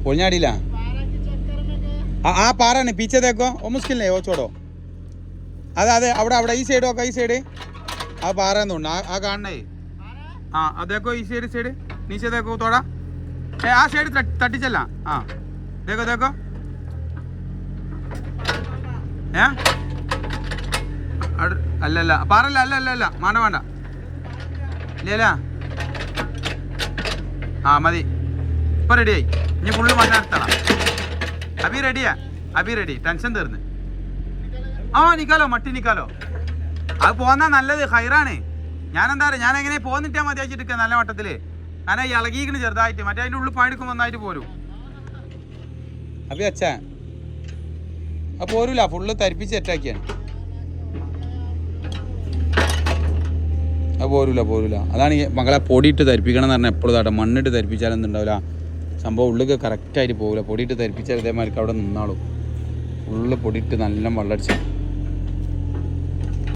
പൊളിഞ്ഞാടിയില്ല ആ പാറാണ് പീछे देखो वो मुश्किल नहीं वो छोड़ो അതെ അതെ അവിടെ അവിടെ ഈ സൈഡ് നോക്കാം ഈ സൈഡ് ആ പാറ തോന്നുന്നു ആ കാണണേ ആ അതേക്കോ ഈ സൈഡ് नीचे देखो थोड़ा ആ സൈഡ് തട്ടിച്ചല്ല ആ देखो देखो ഏ അല്ലല്ല പാറല്ല അല്ല വേണ്ട ഇല്ല ആ മതി ഇപ്പം റെഡിയായി ഇനി ഫുള്ള് മണ്ണ എടുത്തണം അബി റെഡി ടെൻഷൻ തീർന്ന് ആ നിക്കാലോ മട്ടി നിക്കാലോ അത് പോന്നാ നല്ലത് ഹൈറാണ് ഞാനെന്താ പറയുക ഞാൻ എങ്ങനെ പോന്നിട്ടാ മതി വെച്ചിട്ട് നല്ല മട്ടത്തില് കാരണം ഈ ഇളകിക്കണ് ചെറുതായിട്ട് മറ്റേ അതിൻ്റെ ഉള്ളിൽ പണിയെടുക്കും നന്നായിട്ട് പോരും അബി അച്ഛാ അത് പോരൂല ഫുള്ള് തരിപ്പിച്ച് സെറ്റാക്കിയാണ് അത് പോരൂല അതാണ് ഈ മകളെ പൊടിയിട്ട് തരിപ്പിക്കണം എന്ന് പറഞ്ഞാൽ എപ്പോഴും താട്ടെ മണ്ണിട്ട് തരിപ്പിച്ചാലൊന്നും ഉണ്ടാവില്ല സംഭവം ഉള്ളിൽ കറക്റ്റായിട്ട് പോകില്ല പൊടിയിട്ട് തരിപ്പിച്ചാൽ ഇതേമാതിരിക്ക് അവിടെ നിന്നാളും ഫുള്ള് പൊടിയിട്ട് നല്ല വെള്ളടിച്ചാൽ